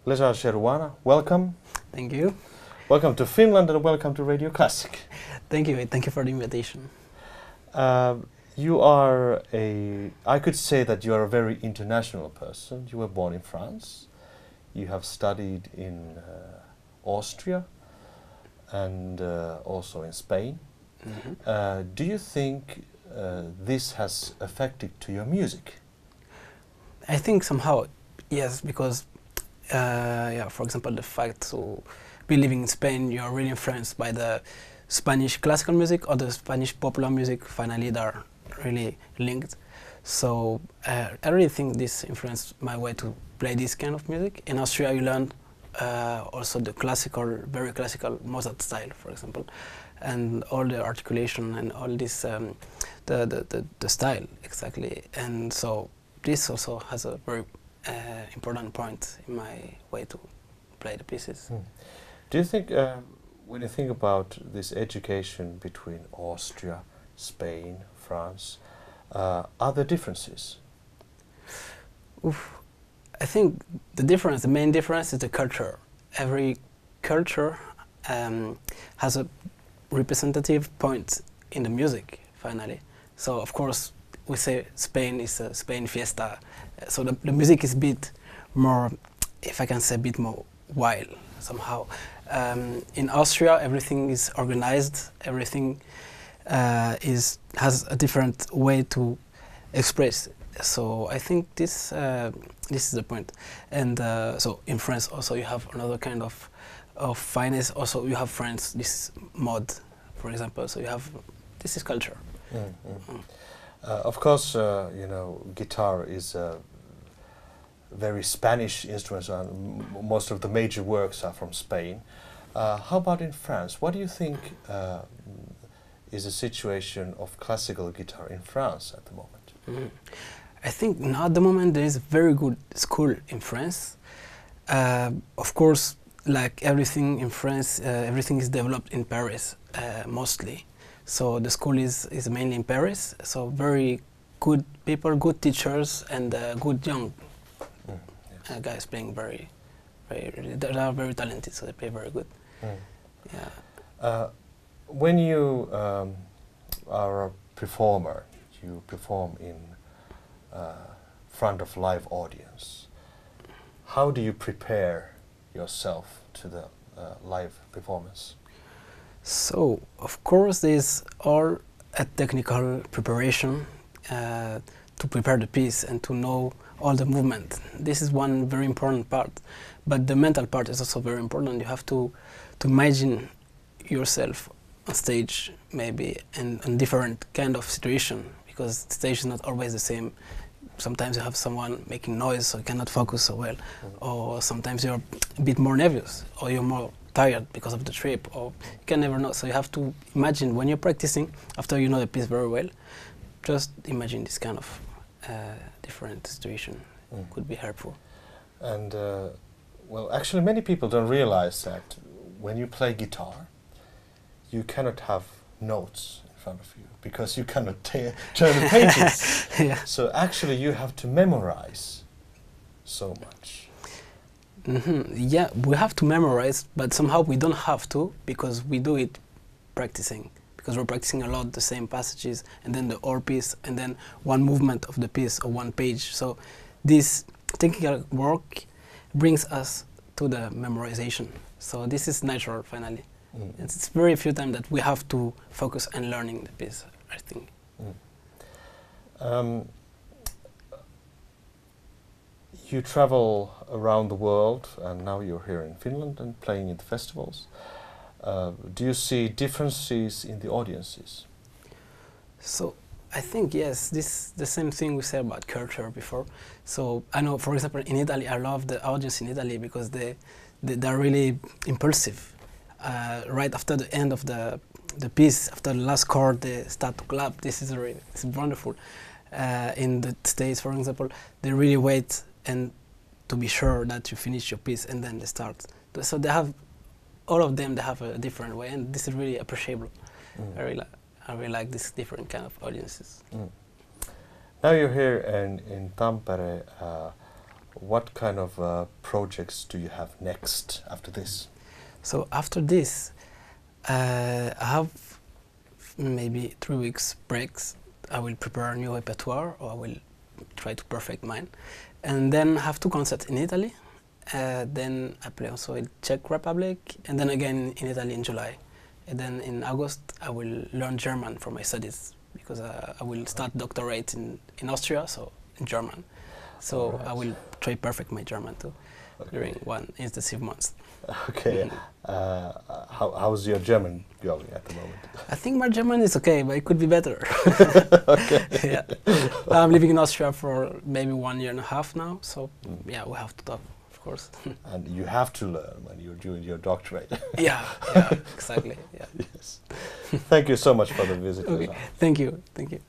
Lazhar Cherouana, welcome. Thank you. Welcome to Finland and welcome to Radio Classic. Thank you for the invitation. You are I could say that you are a very international person. You were born in France. You have studied in Austria and also in Spain. Mm-hmm. Do you think this has affected to your music? I think somehow yes, because for example, the fact to be living in Spain, you are really influenced by the Spanish classical music or the Spanish popular music. Finally, they are really linked. So I really think this influenced my way to play this kind of music. In Austria, you learn also the classical, very classical Mozart style, for example, and all the articulation and all this, the style exactly. And so this also has a very important point in my way to play the pieces. Do you think, when you think about this education between Austria, Spain, France, are there differences? I think the main difference is the culture. Every culture has a representative point in the music, finally. So of course we say Spain is a Spain fiesta, so the music is a bit more, if I can say, a bit more wild somehow. In Austria everything is organized, everything has a different way to express. So I think this is the point. And so in France also you have another kind of fineness. Also you have France, this mod, for example. So you have, this is culture. Of course, you know, guitar is a very Spanish instrument, and most of the major works are from Spain. How about in France? What do you think is the situation of classical guitar in France at the moment? I think now at the moment there is a very good school in France. Of course, like everything in France, everything is developed in Paris mostly. So the school is mainly in Paris. So very good people, good teachers, and good young guys playing very, they are very talented. So they play very good. Yeah. When you are a performer, you perform in front of live audience. How do you prepare yourself to the live performance? So of course there's all a technical preparation to prepare the piece and to know all the movement. This is one very important part, but the mental part is also very important. You have to imagine yourself on stage, maybe in different kind of situation, because stage is not always the same. Sometimes you have someone making noise, so you cannot focus so well, or sometimes you're a bit more nervous, or you're more tired because of the trip, or you can never know. So you have to imagine when you're practicing, after you know the piece very well, just imagine this kind of different situation. Could be helpful. And well, actually many people don't realize that when you play guitar, you cannot have notes in front of you because you cannot turn the pages. Yeah. So actually you have to memorize so much. Yeah, we have to memorize, but somehow we don't have to, because we do it practicing. Because we're practicing a lot the same passages, and then the whole piece, and then one movement of the piece or one page. So this technical work brings us to the memorization. So this is natural, finally. It's very few times that we have to focus on learning the piece, I think. You travel around the world, and now you're here in Finland and playing in the festivals. Do you see differences in the audiences? So I think yes, this the same thing we said about culture before. So I know, for example, in Italy, I love the audience in Italy because they're really impulsive. Right after the end of the piece, after the last chord, they start to clap. This is really, it's wonderful. In the States, for example, they really wait and to be sure that you finish your piece, and then they start. So they have, all of them, they have a different way, and this is really appreciable. I really like this different kind of audiences. Now you're here in Tampere. What kind of projects do you have next after this? So after this, I have maybe 3 weeks breaks. I will prepare a new repertoire, or I will try to perfect mine, and then have 2 concerts in Italy. Then I play also in Czech Republic, and then again in Italy in July. And then in August I will learn German for my studies, because I will start doctorate in Austria, so in German. So right. I will try perfect my German too, during 1 intensive month. Okay. How's your German going at the moment? I think my German is okay, but it could be better. Okay. Yeah. I'm living in Austria for maybe 1.5 years now, so yeah, we have to talk, of course. And you have to learn when you're doing your doctorate. Yeah, exactly. Yeah. Yes. Thank you so much for the visit. Okay. Lazhar. Thank you.